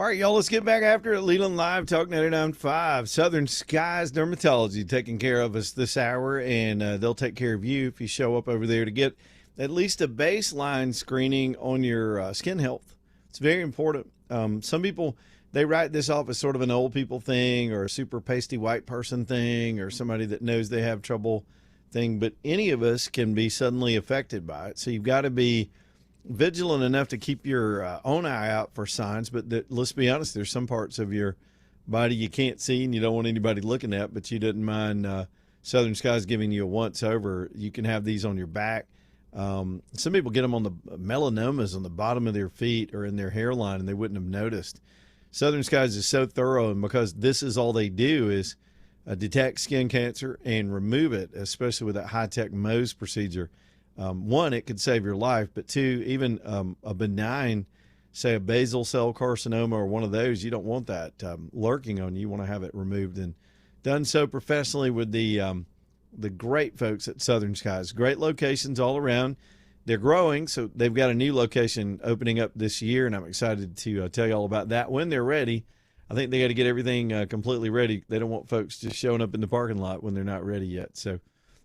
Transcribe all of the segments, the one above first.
All right, y'all, let's get back after it. Leland Live, Talk 99.5. Southern Skies Dermatology taking care of us this hour, and they'll take care of you if you show up over there to get at least a baseline screening on your skin health. It's very important. Some people, they write this off as sort of an old people thing or a super pasty white person thing or somebody that knows they have trouble thing, but any of us can be suddenly affected by it. So you've got to be vigilant enough to keep your own eye out for signs, but let's be honest, there's some parts of your body you can't see and you don't want anybody looking at, but you didn't mind Southern Skies giving you a once over. You can have these on your back. Some people get them on the melanomas on the bottom of their feet or in their hairline and they wouldn't have noticed. Southern Skies is so thorough, and because this is all they do is detect skin cancer and remove it, especially with that high-tech Mohs procedure. One, it could save your life, but two, even a benign, say a basal cell carcinoma or one of those, you don't want that lurking on you. You want to have it removed and done so professionally with the great folks at Southern Skies. Great locations all around. They're growing, so they've got a new location opening up this year, and I'm excited to tell you all about that when they're ready. I think they got to get everything completely ready. They don't want folks just showing up in the parking lot when they're not ready yet. So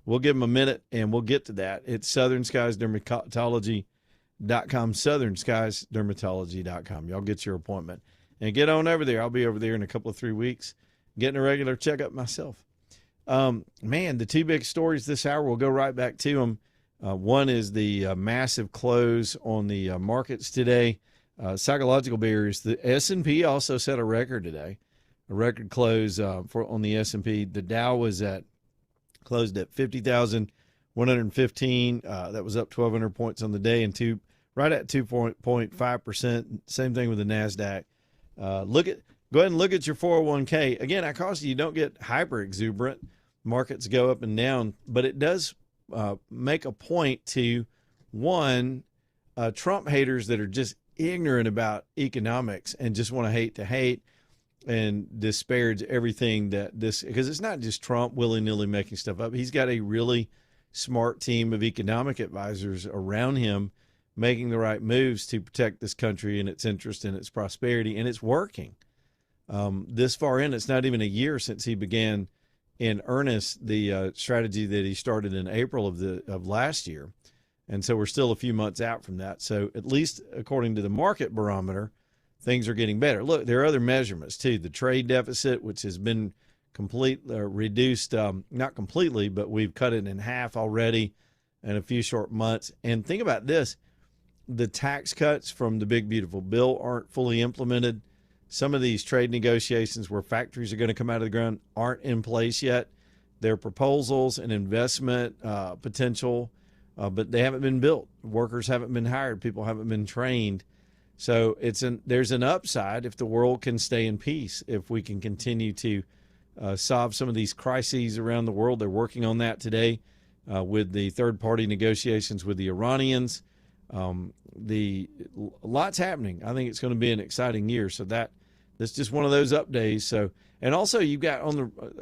we'll give them a minute, and we'll get to that. It's Southern Skies Dermatology.com, SouthernSkiesDermatology.com. Y'all get your appointment. And get on over there. I'll be over there in a couple of 3 weeks getting a regular checkup myself. Man, the two big stories this hour, we'll go right back to them. One is the massive close on the markets today. Psychological barriers. The S&P also set a record today, a record close on the S&P. The Dow was closed at 50,115. That was up 1,200 points on the day and right at 2.5%. Same thing with the NASDAQ. Go ahead and look at your 401k. Again, I caution you, don't get hyper exuberant. Markets go up and down, but it does make a point to, one, Trump haters that are just ignorant about economics and just want to hate and disparage everything because it's not just Trump willy-nilly making stuff up. He's got a really smart team of economic advisors around him making the right moves to protect this country and its interest and its prosperity, and it's working. This far in, it's not even a year since he began in earnest the strategy that he started in April of last year. And so we're still a few months out from that. So at least according to the market barometer, things are getting better. Look, there are other measurements too. The trade deficit, which has been reduced, not completely, but we've cut it in half already in a few short months. And think about this, the tax cuts from the big, beautiful bill aren't fully implemented. Some of these trade negotiations where factories are going to come out of the ground aren't in place yet. They're proposals and investment potential, but they haven't been built. Workers haven't been hired. People haven't been trained. So there's an upside if the world can stay in peace, if we can continue to solve some of these crises around the world. They're working on that today with the third-party negotiations with the Iranians. Lots happening. I think it's going to be an exciting year. So that's just one of those up days. So, and also you've got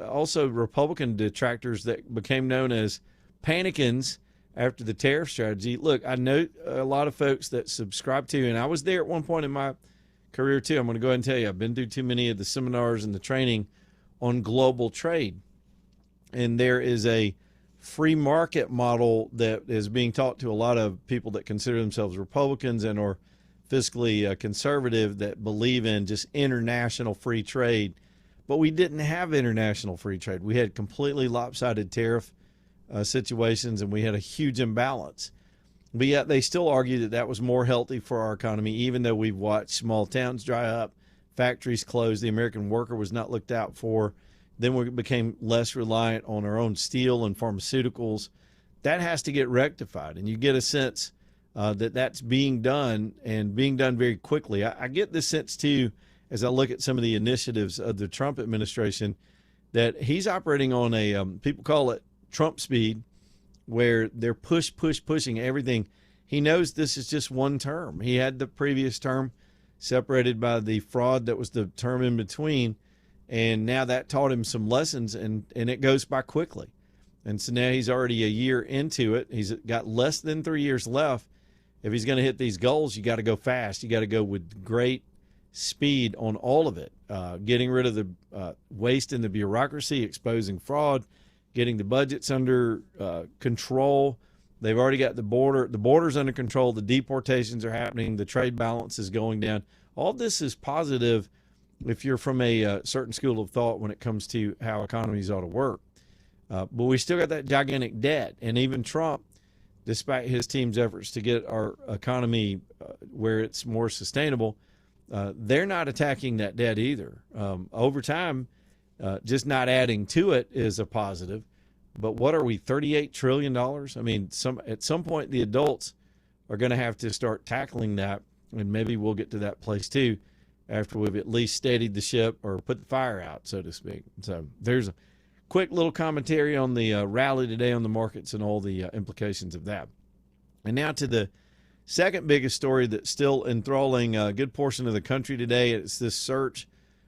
also Republican detractors that became known as panicans after the tariff strategy. Look, I know a lot of folks that subscribe to, and I was there at one point in my career too. I'm going to go ahead and tell you, I've been through too many of the seminars and the training on global trade. And there is a free market model that is being taught to a lot of people that consider themselves Republicans and or fiscally conservative that believe in just international free trade. But we didn't have international free trade. We had completely lopsided tariff situations, and we had a huge imbalance. But yet they still argue that was more healthy for our economy, even though we've watched small towns dry up, factories close, the American worker was not looked out for. Then we became less reliant on our own steel and pharmaceuticals. That has to get rectified, and you get a sense that that's being done and being done very quickly. I get this sense, too, as I look at some of the initiatives of the Trump administration, that he's operating on a, people call it Trump speed, where they're pushing everything. He knows this is just one term. He had the previous term separated by the fraud that was the term in between, and now that taught him some lessons, and it goes by quickly. And so now he's already a year into it. He's got less than 3 years left. If he's going to hit these goals, you got to go fast. You got to go with great speed on all of it, getting rid of the waste in the bureaucracy, exposing fraud, getting the budgets under control. They've already got the border's under control. The deportations are happening. The trade balance is going down. All this is positive if you're from a certain school of thought when it comes to how economies ought to work. But we still got that gigantic debt. And even Trump, despite his team's efforts to get our economy where it's more sustainable, they're not attacking that debt either. Over time, just not adding to it is a positive. But what are we, $38 trillion? I mean, at some point, the adults are going to have to start tackling that, and maybe we'll get to that place too after we've at least steadied the ship or put the fire out, so to speak. So there's a quick little commentary on the rally today on the markets and all the implications of that. And now to the second biggest story that's still enthralling a good portion of the country today. It's this search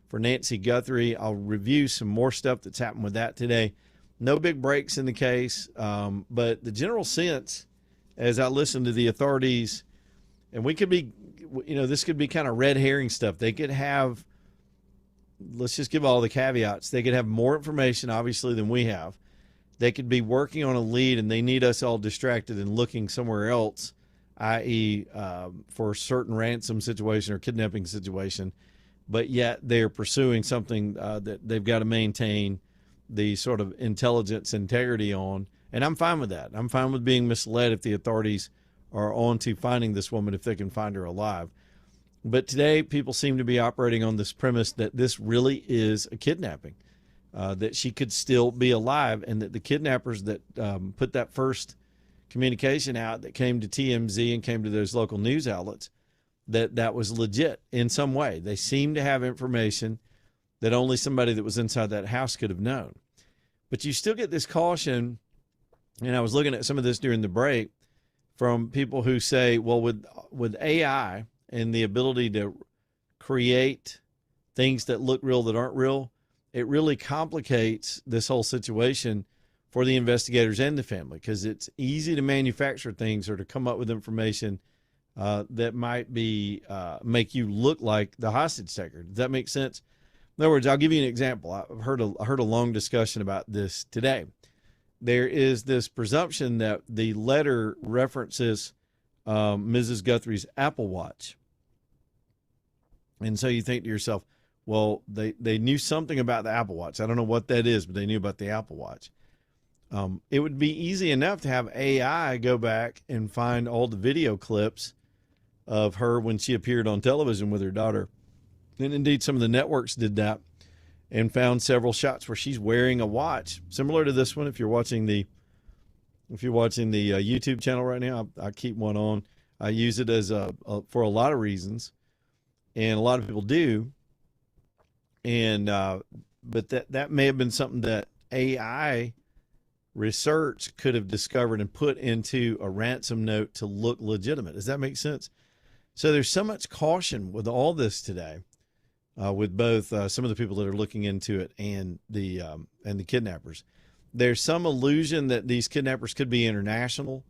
for Nancy Guthrie. I'll review some more stuff that's happened with that today. No big breaks in the case, but the general sense as I listen to the authorities, and we could be, this could be kind of red herring stuff. They could have, let's just give all the caveats. They could have more information, obviously, than we have. They could be working on a lead and they need us all distracted and looking somewhere else, i.e. For a certain ransom situation or kidnapping situation, but yet they're pursuing something that they've got to maintain the sort of intelligence integrity on. And I'm fine with that. I'm fine with being misled if the authorities are on to finding this woman, if they can find her alive. But today, people seem to be operating on this premise that this really is a kidnapping, that she could still be alive, and that the kidnappers that put that first communication out that came to TMZ and came to those local news outlets, that was legit in some way. They seem to have information that only somebody that was inside that house could have known. But you still get this caution, and I was looking at some of this during the break, from people who say, well, with AI and the ability to create things that look real that aren't real, it really complicates this whole situation for the investigators and the family, because it's easy to manufacture things or to come up with information that might be make you look like the hostage taker. Does that make sense? In other words, I'll give you an example. I heard a long discussion about this today. There is this presumption that the letter references Mrs. Guthrie's Apple Watch. And so you think to yourself, well, they knew something about the Apple Watch. I don't know what that is, but they knew about the Apple Watch. It would be easy enough to have AI go back and find all the video clips of her when she appeared on television with her daughter. And indeed, some of the networks did that and found several shots where she's wearing a watch similar to this one. If you're watching the YouTube channel right now, I keep one on. I use it as for a lot of reasons, and a lot of people do. And but that may have been something that AI research could have discovered and put into a ransom note to look legitimate. Does that make sense? So there's so much caution with all this today. With both some of the people that are looking into it and the kidnappers. There's some illusion that these kidnappers could be international.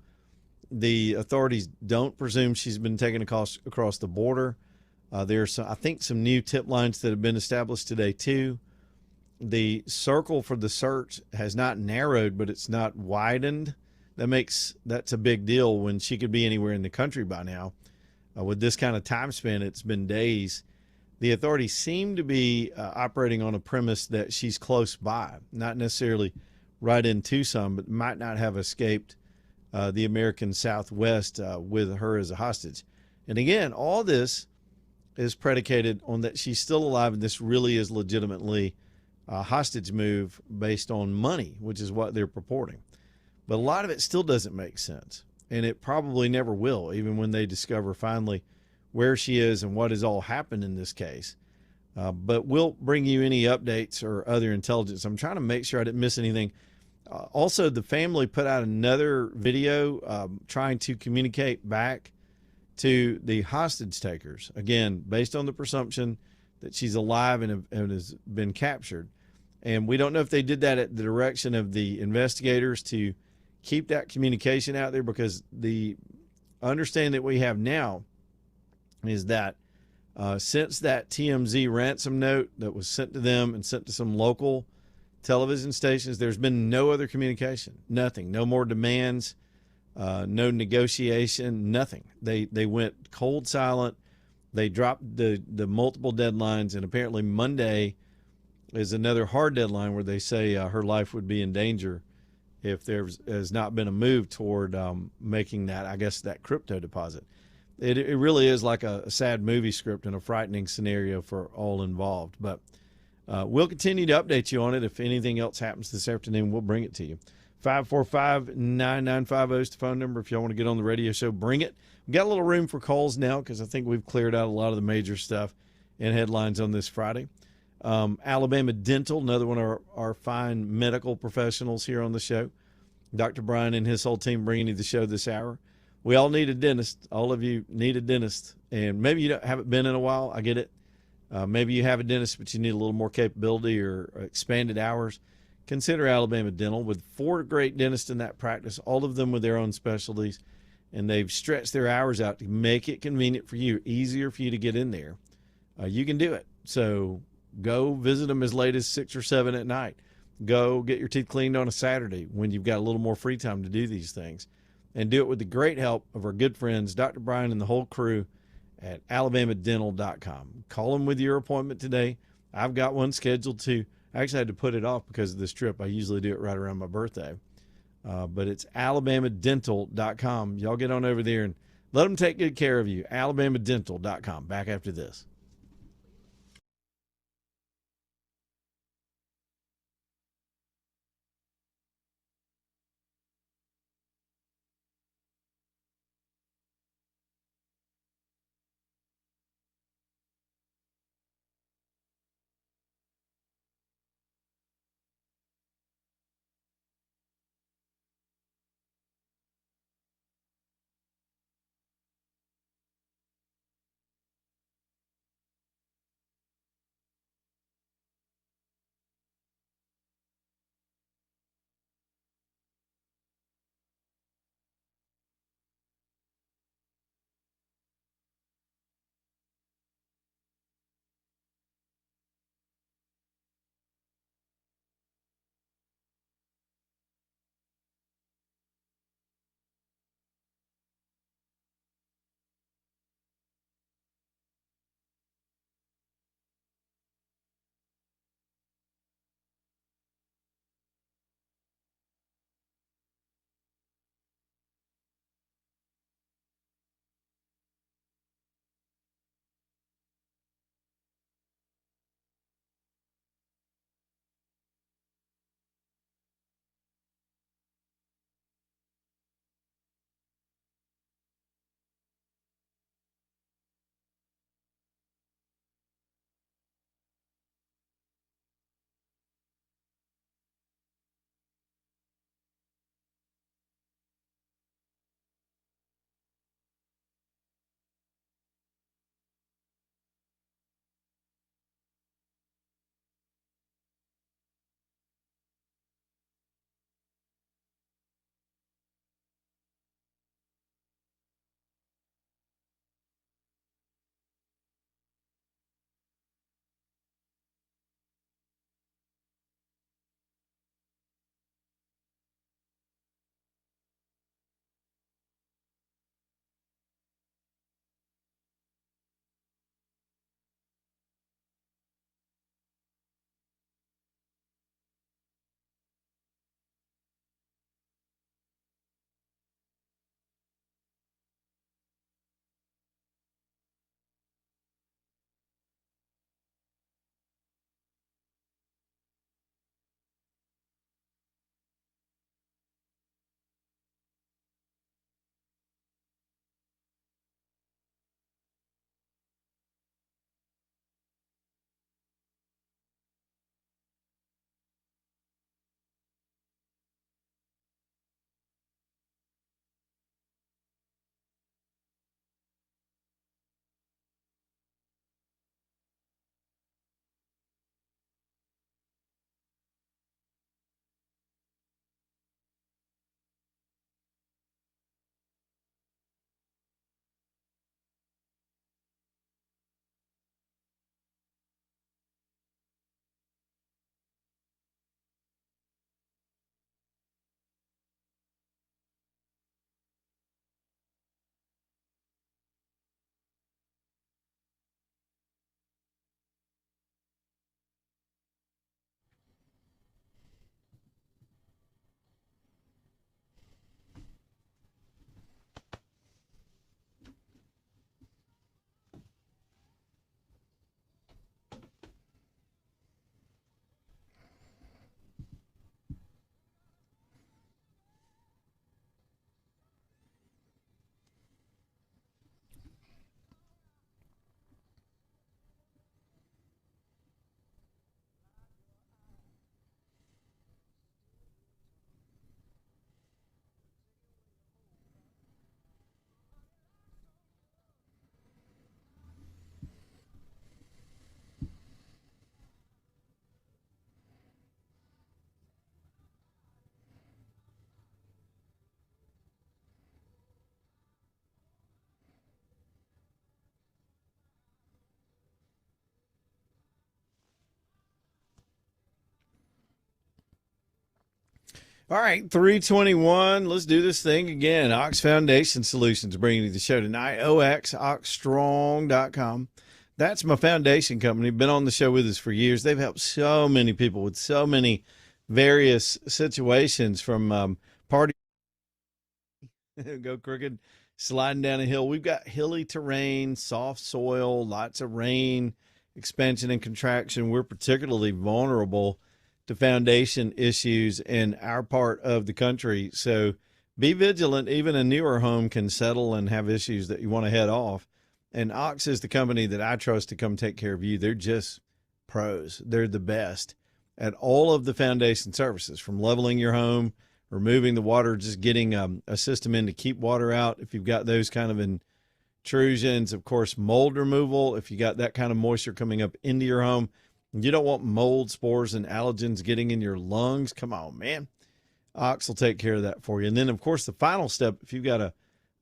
The authorities don't presume she's been taken across the border. There's, I think, some new tip lines that have been established today, too. The circle for the search has not narrowed, but it's not widened. That's a big deal when she could be anywhere in the country by now. With this kind of time span, it's been days. The authorities seem to be operating on a premise that she's close by, not necessarily right in Tucson, but might not have escaped the American Southwest with her as a hostage. And again, all this is predicated on that she's still alive, and this really is legitimately a hostage move based on money, which is what they're purporting. But a lot of it still doesn't make sense, and it probably never will, even when they discover finally where she is and what has all happened in this case. But we'll bring you any updates or other intelligence. I'm trying to make sure I didn't miss anything. Also, the family put out another video trying to communicate back to the hostage takers, again, based on the presumption that she's alive and has been captured. And we don't know if they did that at the direction of the investigators to keep that communication out there, because the understanding that we have now is that Since that TMZ ransom note that was sent to them and sent to some local television stations, there's been no other communication, nothing, no more demands, no negotiation, nothing. They went cold silent. They dropped the multiple deadlines, and apparently Monday is another hard deadline where they say her life would be in danger if there has not been a move toward making that, I guess, that crypto deposit. It really is like a sad movie script and a frightening scenario for all involved. But we'll continue to update you on it. If anything else happens this afternoon, we'll bring it to you. 545-9950 is the phone number. If y'all want to get on the radio show, bring it. We've got a little room for calls now because I think we've cleared out a lot of the major stuff and headlines on this Friday. Alabama Dental, another one of our fine medical professionals here on the show. Dr. Brian and his whole team bringing you the show this hour. We all need a dentist. All of you need a dentist. And maybe you haven't been in a while. I get it. Maybe you have a dentist, but you need a little more capability or expanded hours. Consider Alabama Dental with 4 great dentists in that practice, all of them with their own specialties. And they've stretched their hours out to make it convenient for you, easier for you to get in there. You can do it. So go visit them as late as 6 or 7 at night. Go get your teeth cleaned on a Saturday when you've got a little more free time to do these things. And do it with the great help of our good friends, Dr. Brian and the whole crew at alabamadental.com. Call them with your appointment today. I've got one scheduled too. I actually had to put it off because of this trip. I usually do it right around my birthday. But it's alabamadental.com. Y'all get on over there and let them take good care of you. alabamadental.com. Back after this. All right, 321. Let's do this thing again. Ox Foundation Solutions bringing you the show tonight. oxstrong.com. That's my foundation company. Been on the show with us for years. They've helped so many people with so many various situations, from party go crooked, sliding down a hill. We've got hilly terrain, soft soil, lots of rain, expansion and contraction. We're particularly vulnerable to foundation issues in our part of the country. So be vigilant. Even a newer home can settle and have issues that you want to head off. And Ox is the company that I trust to come take care of you. They're just pros. They're the best at all of the foundation services, from leveling your home, removing the water, just getting a system in to keep water out if you've got those kind of intrusions. Of course, mold removal, if you got that kind of moisture coming up into your home. You don't want mold, spores, and allergens getting in your lungs. Come on, man. Ox will take care of that for you. And then, of course, the final step, if you've got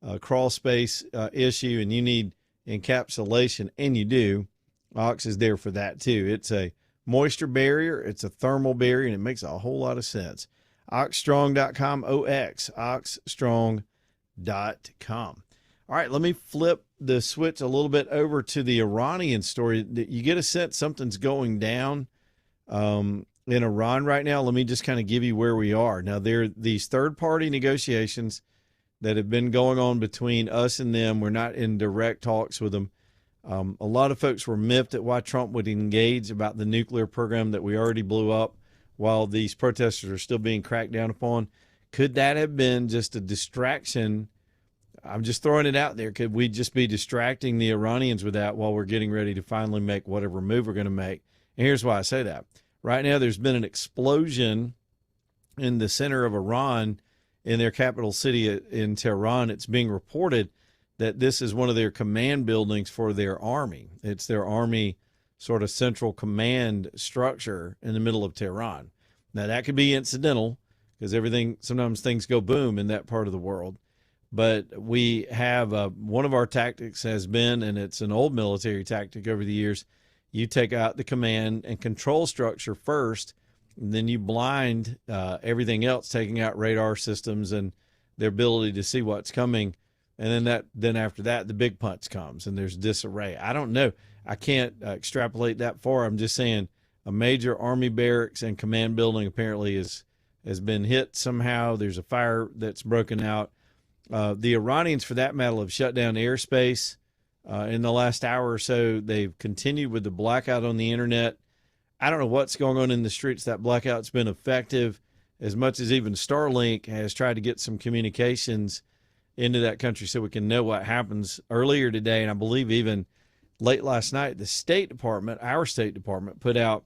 a crawl space issue and you need encapsulation, and you do, Ox is there for that too. It's a moisture barrier, it's a thermal barrier, and it makes a whole lot of sense. Oxstrong.com, oxstrong.com. All right, let me flip the switch a little bit over to the Iranian story. You get a sense something's going down in Iran right now. Let me just kind of give you where we are. Now, there are these third-party negotiations that have been going on between us and them. We're not in direct talks with them. A lot of folks were miffed at why Trump would engage about the nuclear program that we already blew up while these protesters are still being cracked down upon. Could that have been just a distraction? I'm just throwing it out there. Could we just be distracting the Iranians with that while we're getting ready to finally make whatever move we're going to make? And here's why I say that. Right now, there's been an explosion in the center of Iran, in their capital city in Tehran. It's being reported that this is one of their command buildings for their army. It's their army sort of central command structure in the middle of Tehran. Now, that could be incidental because sometimes things go boom in that part of the world. But we have one of our tactics has been, and it's an old military tactic over the years, you take out the command and control structure first, and then you blind everything else, taking out radar systems and their ability to see what's coming. And then after that, the big punch comes and there's disarray. I don't know. I can't extrapolate that far. I'm just saying a major army barracks and command building apparently has been hit somehow. There's a fire that's broken out. The Iranians, for that matter, have shut down airspace in the last hour or so. They've continued with the blackout on the internet. I don't know what's going on in the streets. That blackout's been effective as much as even Starlink has tried to get some communications into that country so we can know what happens. Earlier today, and I believe even late last night, the State Department, our State Department, put out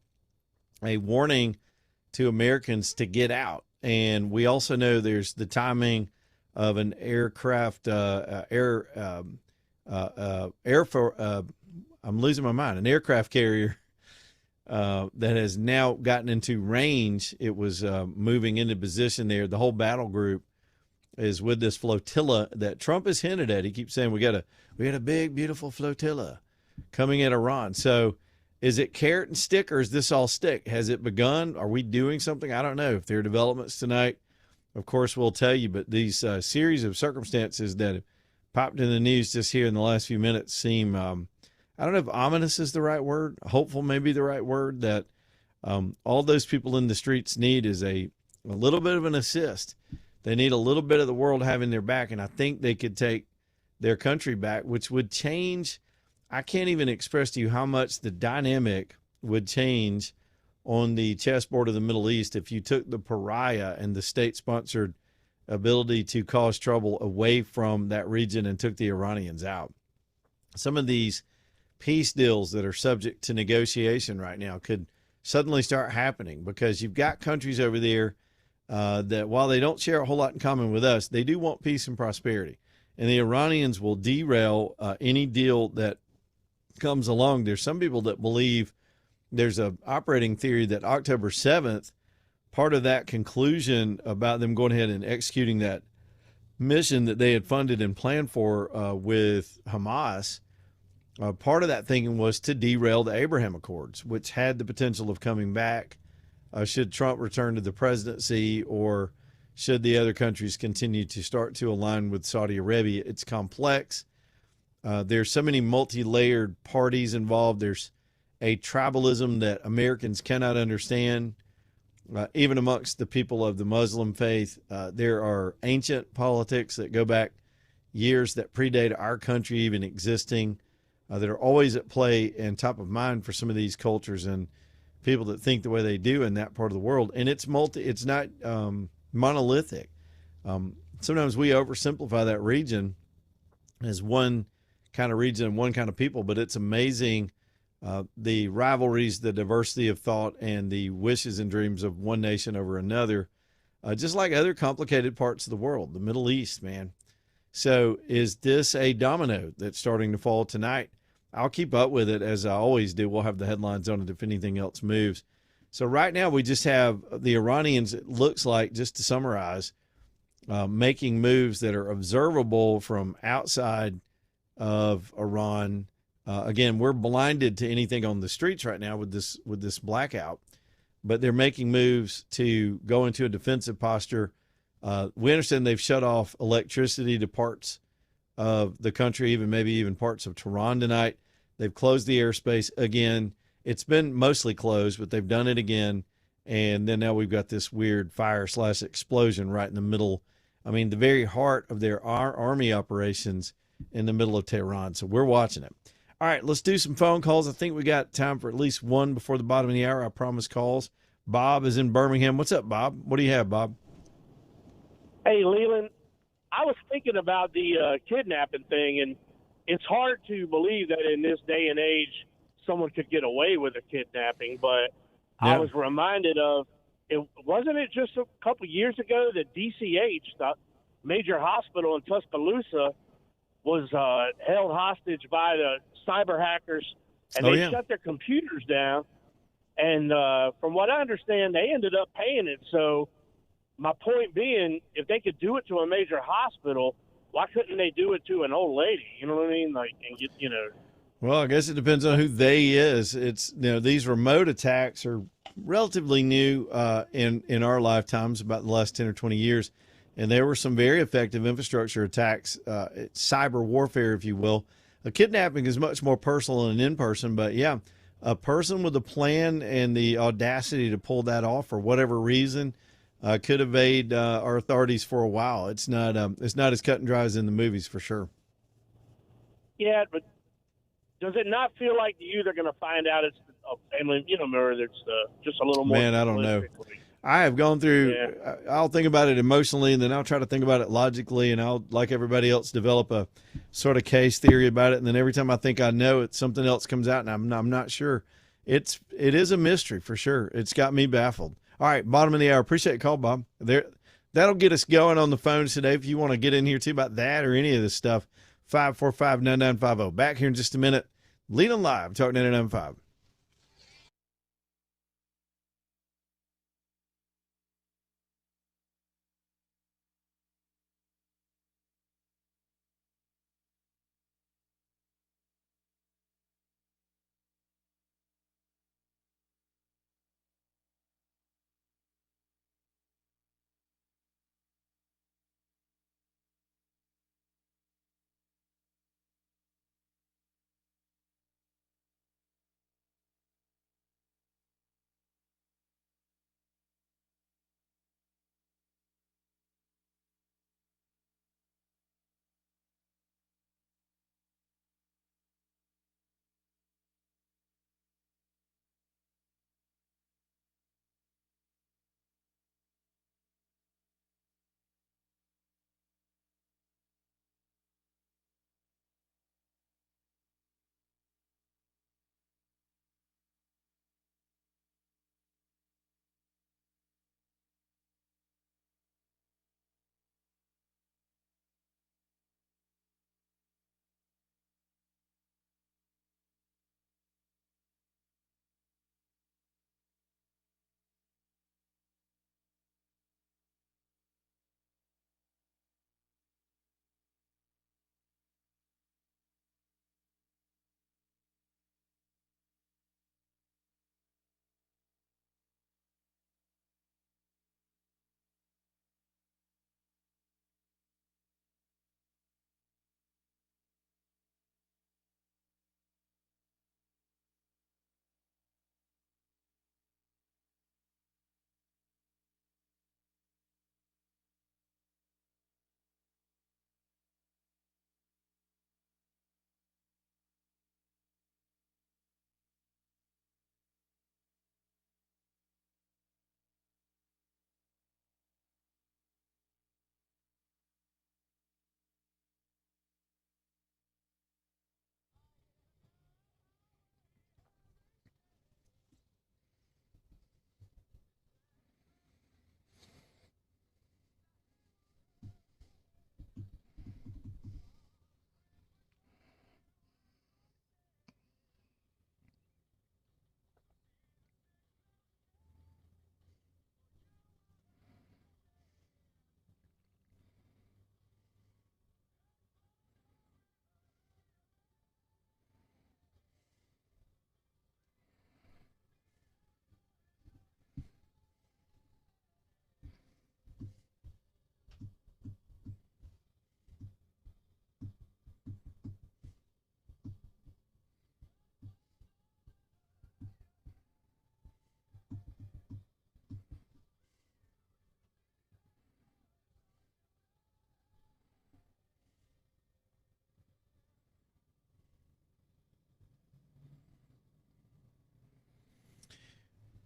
a warning to Americans to get out. And we also know there's the timing of an aircraft, I'm losing my mind, an aircraft carrier that has now gotten into range. It was moving into position there. The whole battle group is with this flotilla that Trump has hinted at. He keeps saying we got a big, beautiful flotilla coming at Iran. So is it carrot and stick, or is this all stick? Has it begun? Are we doing something? I don't know. If there are developments tonight, of course, we'll tell you. But these series of circumstances that have popped in the news just here in the last few minutes seem, I don't know if ominous is the right word, hopeful may be the right word, that all those people in the streets need is a little bit of an assist. They need a little bit of the world having their back, and I think they could take their country back, which would change. I can't even express to you how much the dynamic would change on the chessboard of the Middle East if you took the pariah and the state-sponsored ability to cause trouble away from that region and took the Iranians out. Some of these peace deals that are subject to negotiation right now could suddenly start happening because you've got countries over there that, while they don't share a whole lot in common with us, they do want peace and prosperity. And the Iranians will derail any deal that comes along. There's some people that believe there's a operating theory that October 7th, part of that conclusion about them going ahead and executing that mission that they had funded and planned for with Hamas, part of that thinking was to derail the Abraham Accords, which had the potential of coming back should Trump return to the presidency, or should the other countries continue to start to align with Saudi Arabia. It's complex. There's so many multi-layered parties involved. There's a tribalism that Americans cannot understand. Even amongst the people of the Muslim faith, there are ancient politics that go back years that predate our country even existing, that are always at play and top of mind for some of these cultures and people that think the way they do in that part of the world. And it's not monolithic. Sometimes we oversimplify that region as one kind of region and one kind of people, but it's amazing the rivalries, the diversity of thought, and the wishes and dreams of one nation over another, just like other complicated parts of the world, the Middle East, man. So is this a domino that's starting to fall tonight? I'll keep up with it as I always do. We'll have the headlines on it if anything else moves. So right now we just have the Iranians, it looks like, just to summarize, making moves that are observable from outside of Iran. Again, we're blinded to anything on the streets right now with this blackout, but they're making moves to go into a defensive posture. We understand they've shut off electricity to parts of the country, maybe even parts of Tehran tonight. They've closed the airspace again. It's been mostly closed, but they've done it again. And then now we've got this weird fire/explosion right in the middle. I mean, the very heart of our army operations in the middle of Tehran. So we're watching it. All right, let's do some phone calls. I think we got time for at least one before the bottom of the hour. I promise calls. Bob is in Birmingham. What's up, Bob? What do you have, Bob? Hey, Leland, I was thinking about the kidnapping thing, and it's hard to believe that in this day and age someone could get away with a kidnapping, but Yeah. I was reminded of, wasn't it just a couple years ago that DCH, the major hospital in Tuscaloosa, was held hostage by the cyber hackers, and they shut their computers down. And from what I understand, they ended up paying it. So my point being, if they could do it to a major hospital, why couldn't they do it to an old lady? You know what I mean? Like, and get, Well, I guess it depends on who they is. It's, these remote attacks are relatively new in our lifetimes, about the last 10 or 20 years. And there were some very effective infrastructure attacks, cyber warfare, if you will. A kidnapping is much more personal and in person, but yeah, a person with a plan and the audacity to pull that off for whatever reason could evade our authorities for a while. It's not as cut and dry as in the movies, for sure. Yeah, but does it not feel like to you they're going to find out it's a family, member that's just a little more? Man, I don't know. I have gone through, I'll think about it emotionally, and then I'll try to think about it logically, and I'll, like everybody else, develop a sort of case theory about it. And then every time I think I know it, something else comes out, and I'm not sure. It is a mystery for sure. It's got me baffled. All right, bottom of the hour. Appreciate the call, Bob. That'll get us going on the phones today. If you want to get in here too about that or any of this stuff, 545-9950. Back here in just a minute. Leland Live, Talk 99.5.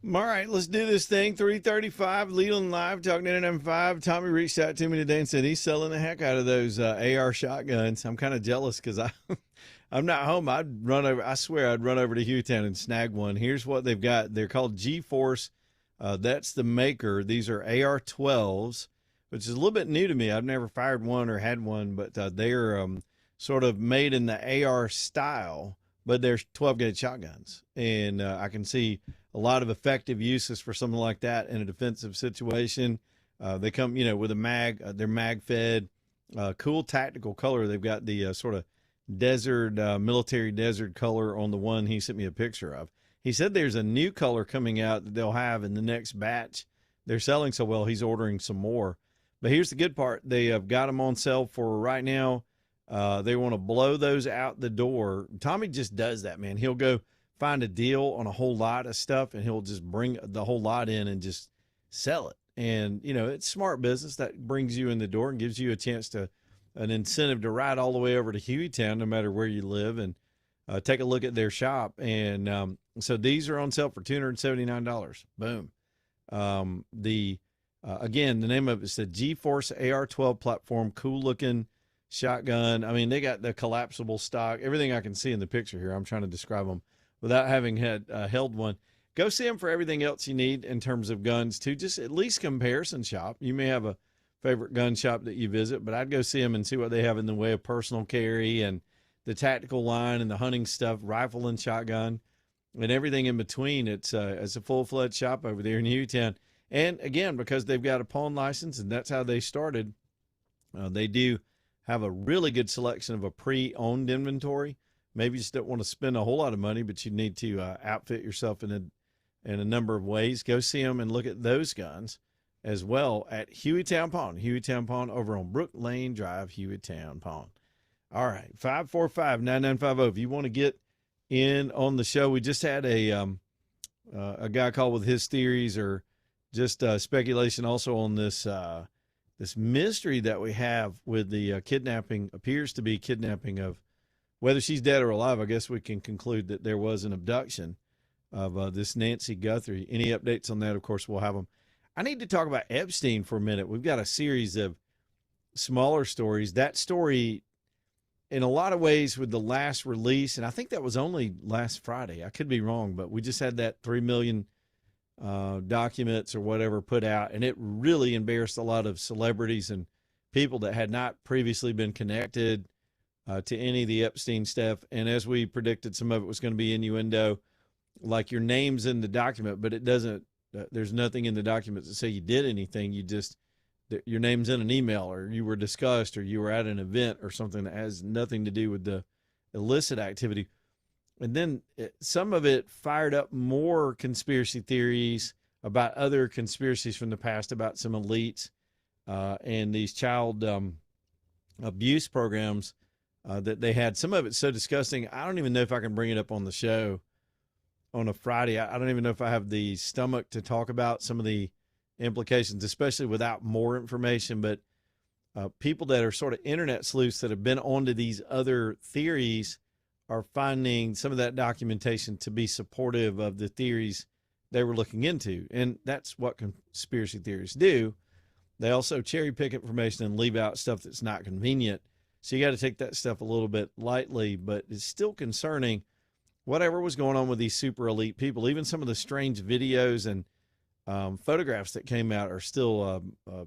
All right, let's do this thing. 335 Leland Live, Talk 99.5. Tommy reached out to me today and said he's selling the heck out of those AR shotguns. I'm kind of jealous because I'm not home. I swear I'd run over to Hueytown and snag one. Here's what they've got. They're called G-Force. That's the maker. These are AR-12s, which is a little bit new to me. I've never fired one or had one, but they're sort of made in the AR style, but they're 12-gauge shotguns. And I can see a lot of effective uses for something like that in a defensive situation. They come, with a mag. They're mag fed. Cool tactical color. They've got the sort of desert, military desert color on the one he sent me a picture of. He said there's a new color coming out that they'll have in the next batch. They're selling so well, he's ordering some more. But here's the good part. They have got them on sale for right now. They want to blow those out the door. Tommy just does that, man. He'll go find a deal on a whole lot of stuff, and he'll just bring the whole lot in and just sell it. And, it's smart business that brings you in the door and gives you a chance an incentive to ride all the way over to Hueytown, no matter where you live, and take a look at their shop. And so these are on sale for $279. Boom. Again, the name of it's the G-Force AR-12 platform, cool looking shotgun. I mean, they got the collapsible stock, everything I can see in the picture here. I'm trying to describe them without having held one. Go see them for everything else you need in terms of guns too. Just at least comparison shop. You may have a favorite gun shop that you visit, but I'd go see them and see what they have in the way of personal carry and the tactical line and the hunting stuff, rifle and shotgun, and everything in between. It's a full-fledged shop over there in Hueytown. And again, because they've got a pawn license and that's how they started, they do have a really good selection of a pre-owned inventory. Maybe you just don't want to spend a whole lot of money, but you need to outfit yourself in a number of ways. Go see them and look at those guns as well at Hueytown Pawn over on Brook Lane Drive, Hueytown Pawn. All right, 545-9950. If you want to get in on the show, we just had a guy call with his theories or just speculation also on this this mystery that we have with the appears to be kidnapping of, whether she's dead or alive. I guess we can conclude that there was an abduction of this Nancy Guthrie. Any updates on that, of course, we'll have them. I need to talk about Epstein for a minute. We've got a series of smaller stories. That story, in a lot of ways, with the last release, and I think that was only last Friday. I could be wrong, but we just had that 3 million documents or whatever put out, and it really embarrassed a lot of celebrities and people that had not previously been connected to any of the Epstein stuff. And as we predicted, some of it was going to be innuendo, like your name's in the document, but it doesn't, there's nothing in the documents that say you did anything. You just, your name's in an email, or you were discussed, or you were at an event or something that has nothing to do with the illicit activity. And then some of it fired up more conspiracy theories about other conspiracies from the past about some elites and these child abuse programs that they had. Some of it's so disgusting, I don't even know if I can bring it up on the show on a Friday. I don't even know if I have the stomach to talk about some of the implications, especially without more information. But people that are sort of internet sleuths that have been onto these other theories are finding some of that documentation to be supportive of the theories they were looking into. And that's what conspiracy theories do. They also cherry pick information and leave out stuff that's not convenient. So you got to take that stuff a little bit lightly, but it's still concerning. Whatever was going on with these super elite people, even some of the strange videos and photographs that came out are still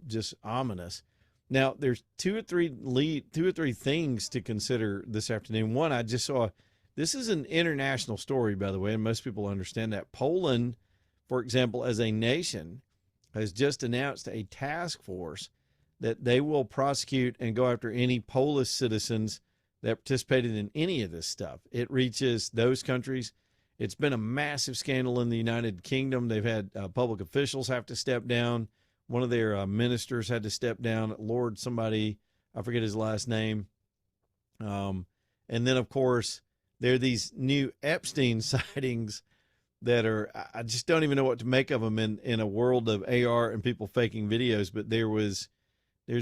just ominous. Now, there's two or three things to consider this afternoon. One, I just saw, this is an international story, by the way, and most people understand that. Poland, for example, as a nation, has just announced a task force that they will prosecute and go after any Polish citizens that participated in any of this stuff. It reaches those countries. It's been a massive scandal in the United Kingdom. They've had public officials have to step down. One of their ministers had to step down, Lord somebody, I forget his last name. And then, of course, there are these new Epstein sightings that are, I just don't even know what to make of them in a world of AR and people faking videos. But there's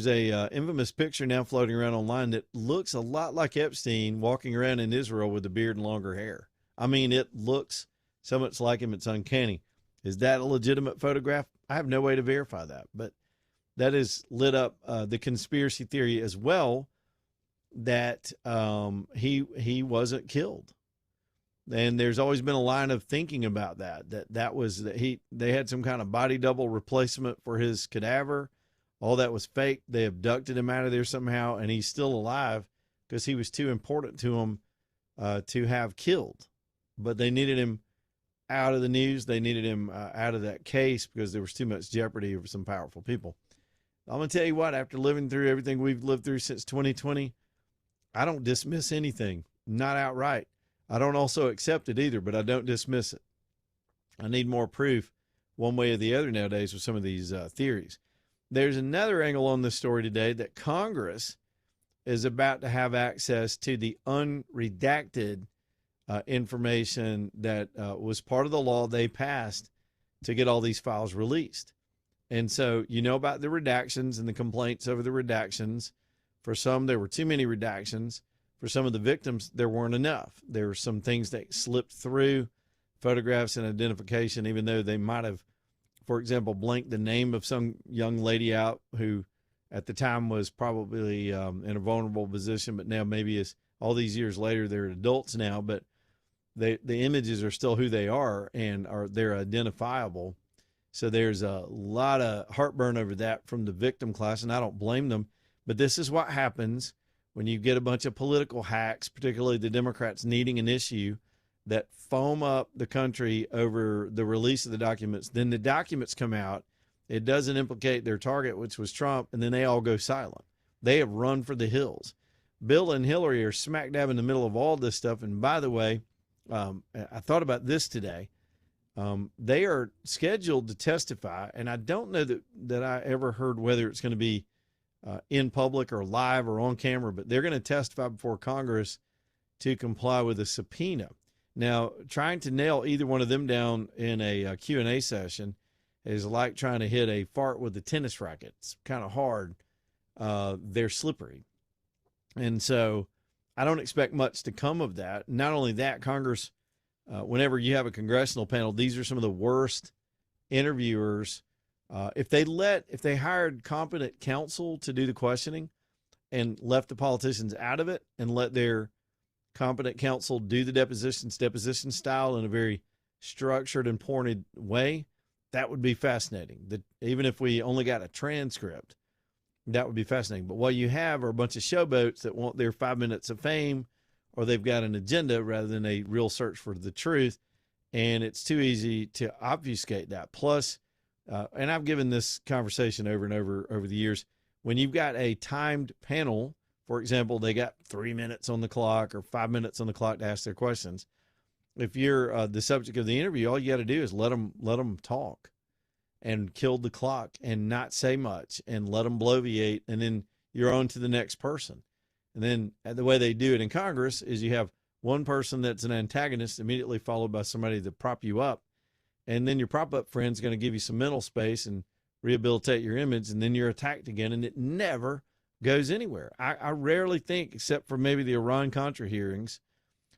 a infamous picture now floating around online that looks a lot like Epstein walking around in Israel with a beard and longer hair. I mean, it looks so much like him, it's uncanny. Is that a legitimate photograph? I have no way to verify that, but that has lit up the conspiracy theory as well that he wasn't killed. And there's always been a line of thinking about that was that they had some kind of body double replacement for his cadaver. All that was fake. They abducted him out of there somehow, and he's still alive because he was too important to them to have killed. But they needed him out of the news. They needed him out of that case because there was too much jeopardy for some powerful people. I'm going to tell you what, after living through everything we've lived through since 2020, I don't dismiss anything, not outright. I don't also accept it either, but I don't dismiss it. I need more proof one way or the other nowadays with some of these theories. There's another angle on this story today that Congress is about to have access to the unredacted information that was part of the law they passed to get all these files released. And so you know about the redactions and the complaints over the redactions. For some, there were too many redactions. For some of the victims, there weren't enough. There were some things that slipped through, photographs and identification, even though they might have, for example, blanked the name of some young lady out who at the time was probably in a vulnerable position, but now maybe is all these years later, they're adults now, but the images are still who they are and they're identifiable. So there's a lot of heartburn over that from the victim class, and I don't blame them. But this is what happens when you get a bunch of political hacks, particularly the Democrats needing an issue, that foam up the country over the release of the documents. Then the documents come out. It doesn't implicate their target, which was Trump, and then they all go silent. They have run for the hills. Bill and Hillary are smack dab in the middle of all this stuff. And by the way, I thought about this today. They are scheduled to testify, and I don't know that I ever heard whether it's going to be in public or live or on camera, but they're going to testify before Congress to comply with a subpoena. Now, trying to nail either one of them down in a Q&A session is like trying to hit a fart with a tennis racket. It's kind of hard. They're slippery. And so I don't expect much to come of that. Not only that, Congress, whenever you have a congressional panel, these are some of the worst interviewers. If they hired competent counsel to do the questioning and left the politicians out of it and let their competent counsel do the deposition style in a very structured and pointed way, that would be fascinating. Even if we only got a transcript, that would be fascinating. But what you have are a bunch of showboats that want their 5 minutes of fame, or they've got an agenda rather than a real search for the truth. And it's too easy to obfuscate that. Plus, and I've given this conversation over and over the years, when you've got a timed panel, for example, they got 3 minutes on the clock or 5 minutes on the clock to ask their questions. If you're the subject of the interview, all you got to do is let them talk and kill the clock and not say much and let them bloviate, and then you're on to the next person. And then the way they do it in Congress is you have one person that's an antagonist immediately followed by somebody to prop you up. And then your prop-up friend's going to give you some mental space and rehabilitate your image, and then you're attacked again, and it never goes anywhere. I rarely think, except for maybe the Iran-Contra hearings,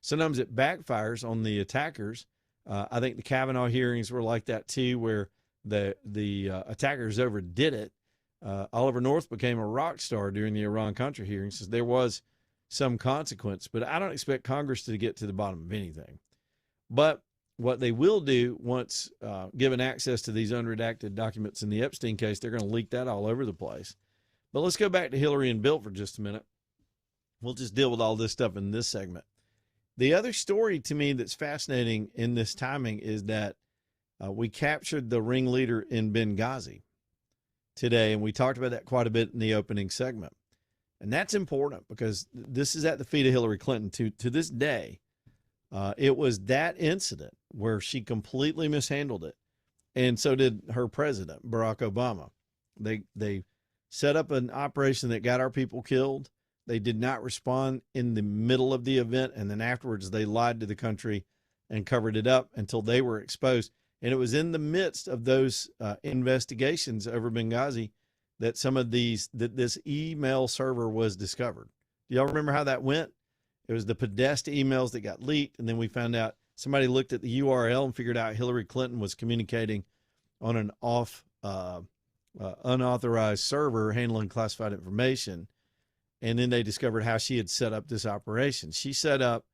sometimes it backfires on the attackers. I think the Kavanaugh hearings were like that too, where the attackers overdid it. Oliver North became a rock star during the Iran-Contra hearings, so there was some consequence, but I don't expect Congress to get to the bottom of anything. But what they will do once given access to these unredacted documents in the Epstein case, they're going to leak that all over the place. But let's go back to Hillary and Bill for just a minute. We'll just deal with all this stuff in this segment. The other story to me that's fascinating in this timing is that we captured the ringleader in Benghazi today, and we talked about that quite a bit in the opening segment. And that's important because this is at the feet of Hillary Clinton. To this day, it was that incident where she completely mishandled it, and so did her president, Barack Obama. They set up an operation that got our people killed. They did not respond in the middle of the event, and then afterwards they lied to the country and covered it up until they were exposed. And it was in the midst of those investigations over Benghazi that some of this email server was discovered. Do y'all remember how that went? It was the Podesta emails that got leaked, and then we found out somebody looked at the URL and figured out Hillary Clinton was communicating on an unauthorized server handling classified information. And then they discovered how she had set up this operation. She set up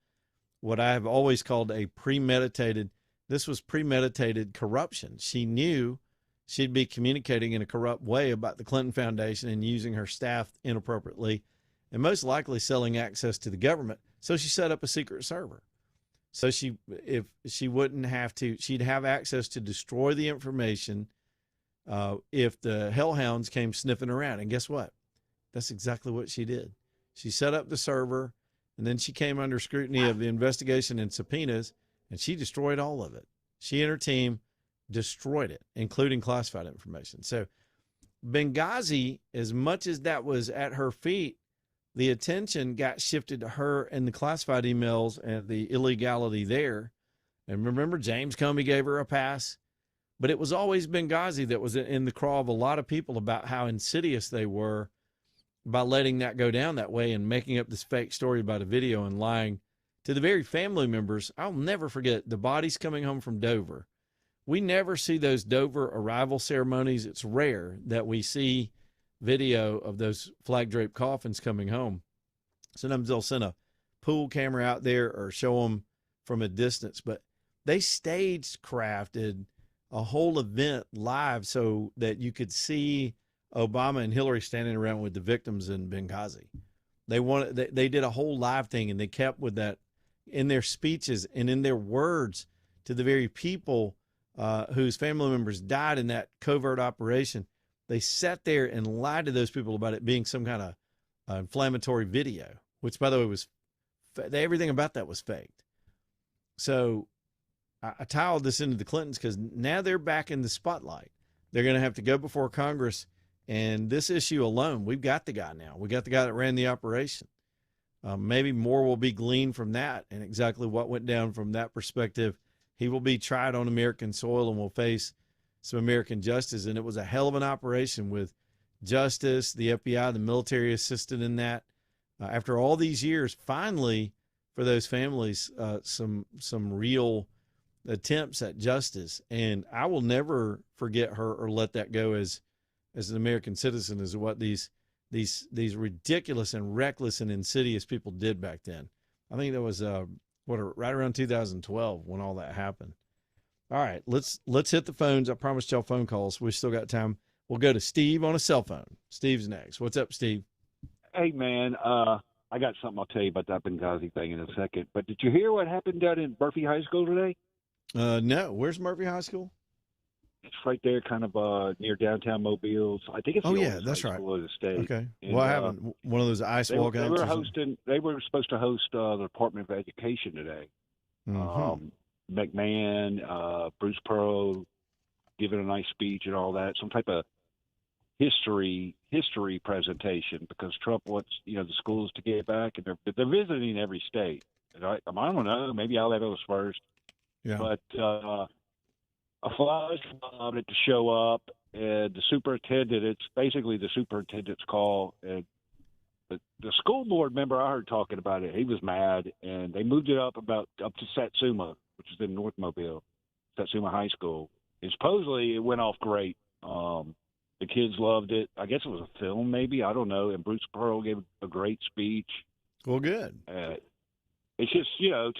what I have always called a premeditated corruption. She knew she'd be communicating in a corrupt way about the Clinton Foundation and using her staff inappropriately and most likely selling access to the government. So she set up a secret server. So if she wouldn't have to, she'd have access to destroy the information if the hellhounds came sniffing around. And guess what? That's exactly what she did. She set up the server, and then she came under scrutiny of the investigation and subpoenas, and she destroyed all of it. She and her team destroyed it, including classified information. So Benghazi, as much as that was at her feet, the attention got shifted to her and the classified emails and the illegality there. And remember, James Comey gave her a pass, but it was always Benghazi that was in the craw of a lot of people about how insidious they were by letting that go down that way and making up this fake story about a video and lying to the very family members. I'll never forget the bodies coming home from Dover. We never see those Dover arrival ceremonies. It's rare that we see video of those flag draped coffins coming home. Sometimes they'll send a pool camera out there or show them from a distance, but they staged crafted a whole event live so that you could see Obama and Hillary standing around with the victims in Benghazi. They did a whole live thing, and they kept with that in their speeches and in their words to the very people whose family members died in that covert operation. They sat there and lied to those people about it being some kind of inflammatory video, which, by the way, was everything about that was faked. So I tie all this into the Clintons because now they're back in the spotlight. They're going to have to go before Congress. And this issue alone, we've got the guy now. We got the guy that ran the operation. Maybe more will be gleaned from that and exactly what went down from that perspective. He will be tried on American soil and will face some American justice. And it was a hell of an operation with justice, the FBI, the military assisted in that. After all these years, finally, for those families, some real attempts at justice. And I will never forget her or let that go as an American citizen, is what these ridiculous and reckless and insidious people did back then. I think that was right around 2012 when all that happened. All right, let's hit the phones. I promised y'all phone calls. We still got time. We'll go to Steve on a cell phone. Steve's next. What's up, Steve? Hey, man. I got something I'll tell you about that Benghazi thing in a second. But did you hear what happened down in Murphy High School today? No. Where's Murphy High School? It's right there, kind of near downtown Mobile. I think it's the oldest that's high right. school of the state. Okay. And, what happened? One of those ice walkouts? They were supposed to host the Department of Education today. Mm-hmm. McMahon, Bruce Pearl, giving a nice speech and all that. Some type of history presentation because Trump wants the schools to get back, and they're visiting every state. And I don't know. Maybe Alabama was first. Yeah. But a flash allowed it to show up, and the superintendent, it's basically the superintendent's call, and the school board member I heard talking about it, he was mad, and they moved it up to Satsuma, which is in North Mobile, Satsuma High School. And supposedly it went off great. The kids loved it. I guess it was a film, maybe. I don't know. And Bruce Pearl gave a great speech. Well, good. It's just,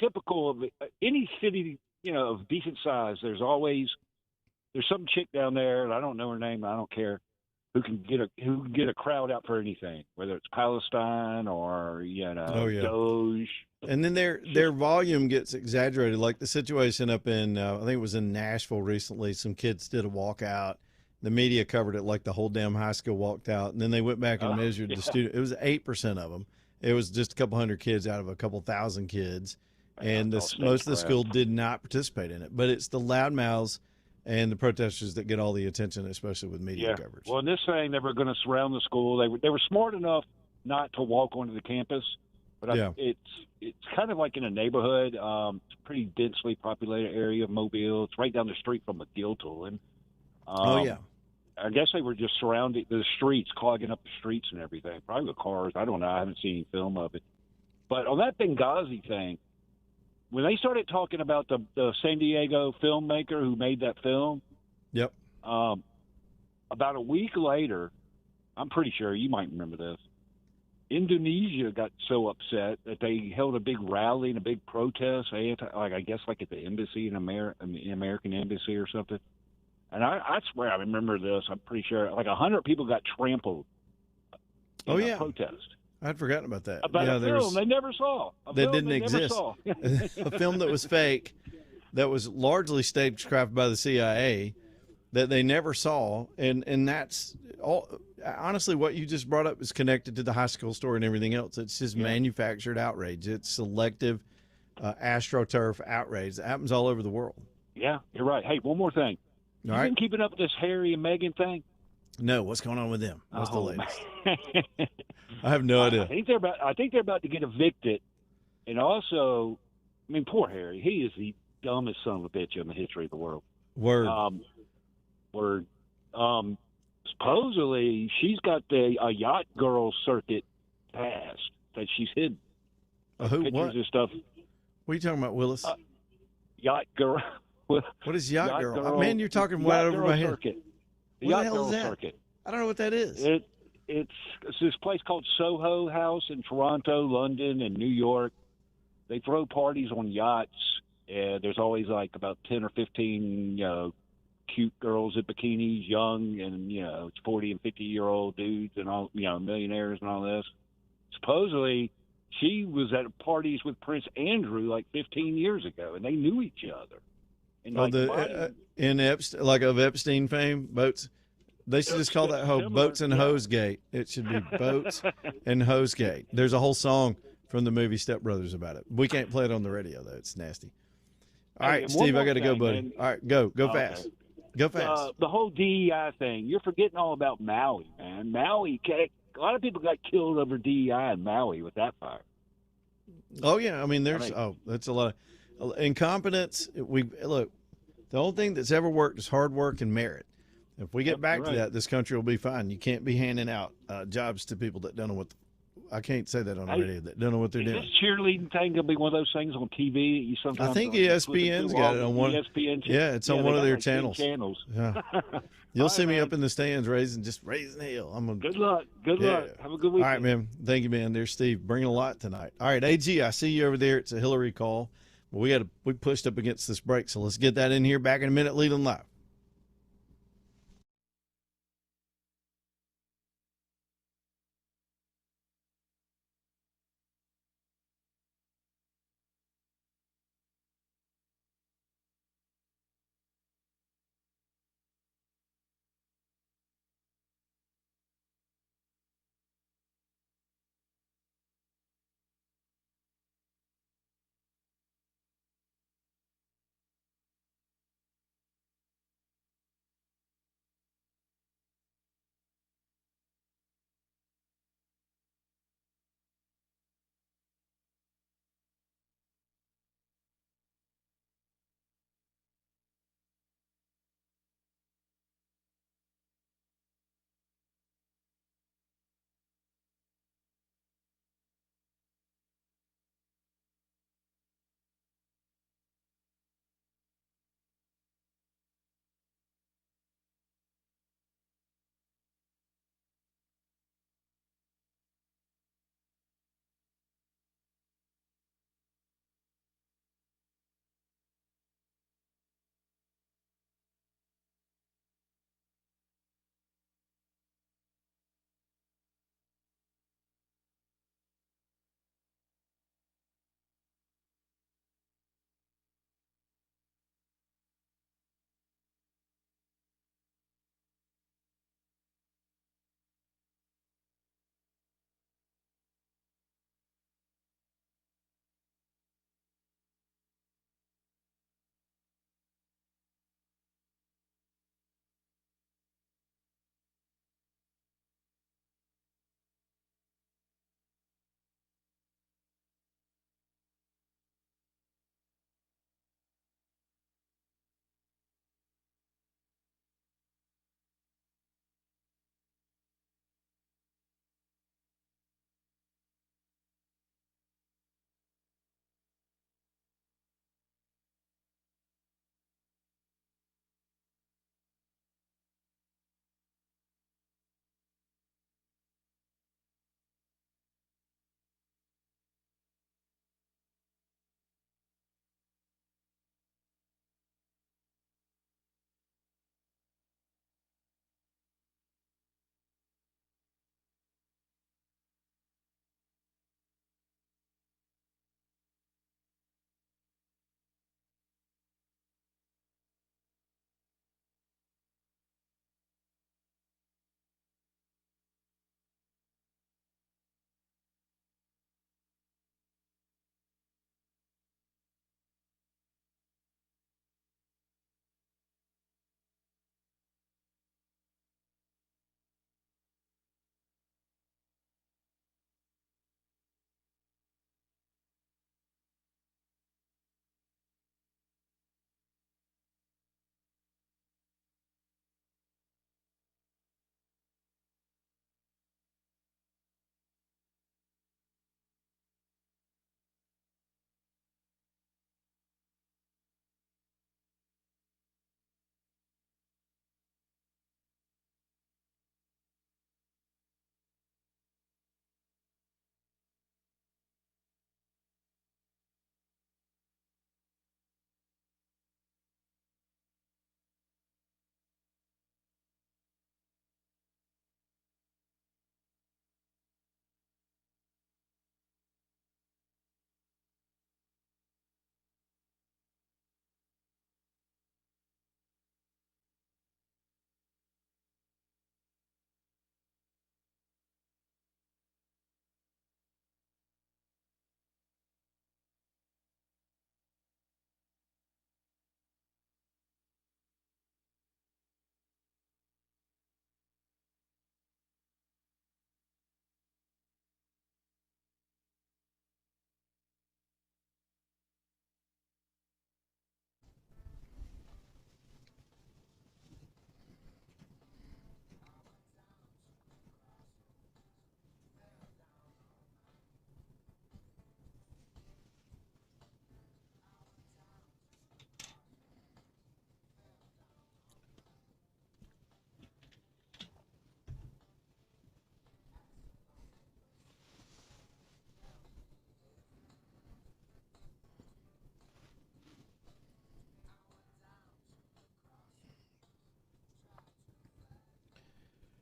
typical of any city, of decent size. There's some chick down there, and I don't know her name. I don't care. Who can get a crowd out for anything, whether it's Palestine or Doge. And then their volume gets exaggerated, like the situation up in I think it was in Nashville recently. Some kids did a walkout. The media covered it like the whole damn high school walked out, and then they went back and measured the student. It was 8% of them. It was just a couple hundred kids out of a couple thousand kids, and most of the school did not participate in it. But it's the loudmouths and the protesters that get all the attention, especially with media coverage. Well, in this thing, they were going to surround the school. They were smart enough not to walk onto the campus, but it's kind of like in a neighborhood. It's a pretty densely populated area of Mobile. It's right down the street from McGill-Tulin. I guess they were just surrounding the streets, clogging up the streets and everything. Probably with cars. I don't know. I haven't seen any film of it. But on that Benghazi thing, when they started talking about the San Diego filmmaker who made that film, Yep. about a week later, I'm pretty sure you might remember this. Indonesia got so upset that they held a big rally and a big protest, I guess like at the embassy in the American embassy or something. And I swear I remember this. I'm pretty sure like 100 people got trampled in a protest. I'd forgotten about that. About a film they never saw. That didn't exist. A film that was fake, that was largely stagecraft by the CIA, that they never saw, and that's all. Honestly, what you just brought up is connected to the high school story and everything else. It's just manufactured outrage. It's selective astroturf outrage that happens all over the world. Yeah, you're right. Hey, one more thing. You been keeping up with this Harry and Meghan thing? No, what's going on with them? What's the latest? I have no idea. I think they're about to get evicted, and also, I mean, poor Harry. He is the dumbest son of a bitch in the history of the world. Word. Supposedly, she's got a yacht girl circuit pass that she's hidden. Pictures What? and stuff. What are you talking about, Willis? Yacht girl. What is yacht girl? Man, you're talking right over my head. Circuit. What the hell girl is that? Circuit. I don't know what that is. It's this place called Soho House in Toronto, London, and New York. They throw parties on yachts, and there's always like about 10 or 15, cute girls in bikinis, young, and it's 40 and 50-year-old dudes and all, millionaires and all this. Supposedly, she was at parties with Prince Andrew like 15 years ago, and they knew each other. And of Epstein fame, boats. They should just call that Boats and Hose Gate. It should be Boats and Hose Gate. There's a whole song from the movie Step Brothers about it. We can't play it on the radio though; it's nasty. All right, Steve, I got to go, buddy. Man. All right, go fast. Go fast. The whole DEI thing, you're forgetting all about Maui, man. Maui, a lot of people got killed over DEI in Maui with that fire. Oh yeah, I mean, that's a lot of incompetence. The only thing that's ever worked is hard work and merit. If we get back to that, this country will be fine. You can't be handing out jobs to people that don't know I can't say that on the radio. That don't know what they're doing. This cheerleading thing gonna be one of those things on TV. You sometimes I think ESPN's got it on one. ESPN. Yeah, it's on one of their like channels. Yeah. You'll see me up in the stands raising hell. Good luck. Good luck. Have a good weekend. All right, man. Thank you, man. There's Steve bringing a lot tonight. All right, AG, I see you over there. It's a Hillary call. Well, we pushed up against this break, so let's get that in here. Back in a minute. Leland Live.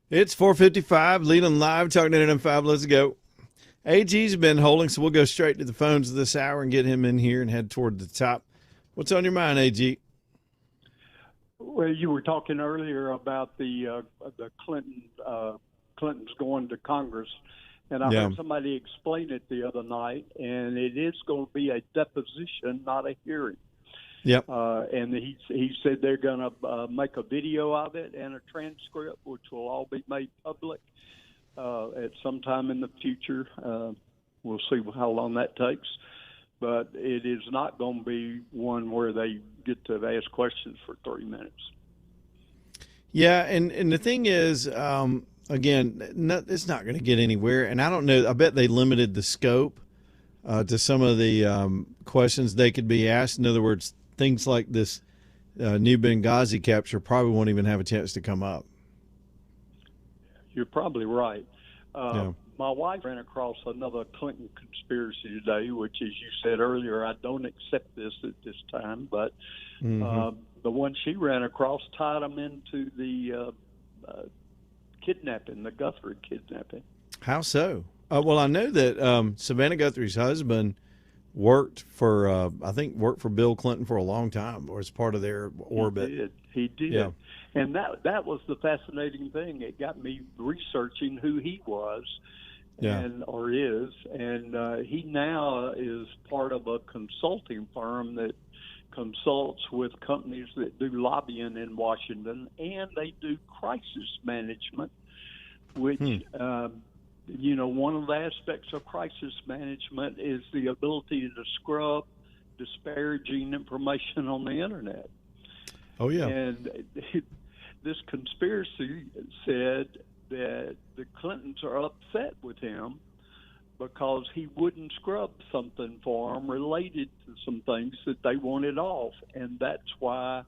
It's 4:55, Leland Live, talking to NM5. Let's go. AG's been holding, so we'll go straight to the phones this hour and get him in here and head toward the top. What's on your mind, AG? Well, you were talking earlier about the Clintons going to Congress, and I heard somebody explain it the other night, and it is going to be a deposition, not a hearing. Yep. And he said they're going to make a video of it and a transcript, which will all be made public at some time in the future. We'll see how long that takes. But it is not going to be one where they get to ask questions for 3 minutes. Yeah, and the thing is, again, it's not going to get anywhere. And I don't know. I bet they limited the scope to some of the questions they could be asked. In other words, things like this new Benghazi capture probably won't even have a chance to come up. You're probably right. My wife ran across another Clinton conspiracy today, which, as you said earlier, I don't accept this at this time, but the one she ran across tied them into the kidnapping, the Guthrie kidnapping. How so? Well, I know that Savannah Guthrie's husband worked for Bill Clinton for a long time, or as part of their orbit. He did. Yeah. And that was the fascinating thing. It got me researching who he was, or is, and he now is part of a consulting firm that consults with companies that do lobbying in Washington, and they do crisis management, which one of the aspects of crisis management is the ability to scrub disparaging information on the internet. Oh, yeah. And this conspiracy said that the Clintons are upset with him because he wouldn't scrub something for them related to some things that they wanted off. And that's why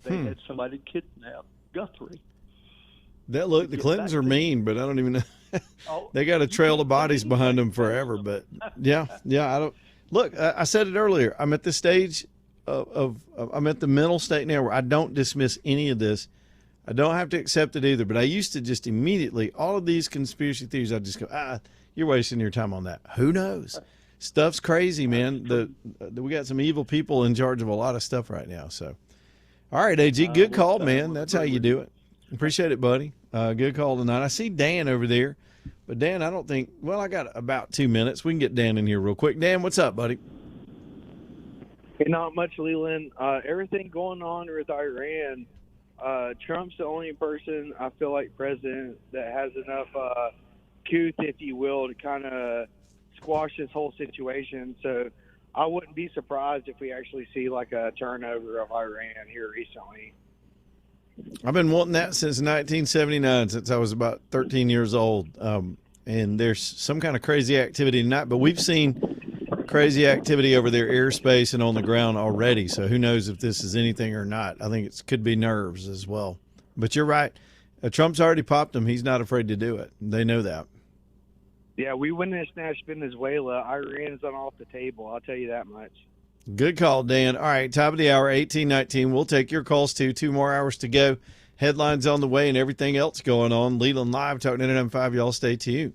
they had somebody kidnap Guthrie. The Clintons are mean, but I don't even know. They got a trail of bodies behind them forever. But I don't look. I said it earlier. I'm at the stage I'm at the mental state now where I don't dismiss any of this. I don't have to accept it either. But I used to just immediately, all of these conspiracy theories, I just go, you're wasting your time on that. Who knows? Stuff's crazy, man. We got some evil people in charge of a lot of stuff right now. So, all right, AG, good call, man. That's how you do it. Appreciate it, buddy. Good call tonight. I see Dan over there. But Dan, I don't think, I got about 2 minutes. We can get Dan in here real quick. Dan, what's up, buddy? Not much, Leland. Everything going on with Iran, Trump's the only person, I feel like, president that has enough couth, if you will, to kind of squash this whole situation. So I wouldn't be surprised if we actually see like a turnover of Iran here recently. I've been wanting that since 1979, since I was about 13 years old. And there's some kind of crazy activity tonight, but we've seen crazy activity over their airspace and on the ground already. So who knows if this is anything or not. I think it could be nerves as well. But you're right. Trump's already popped them. He's not afraid to do it. They know that. Yeah, we witnessed Venezuela. Iran's on off the table. I'll tell you that much. Good call, Dan. All right, top of the hour, 18:19. We'll take your calls too. 2 more hours to go. Headlines on the way and everything else going on. Leland Live, talking to NM5. Y'all stay tuned.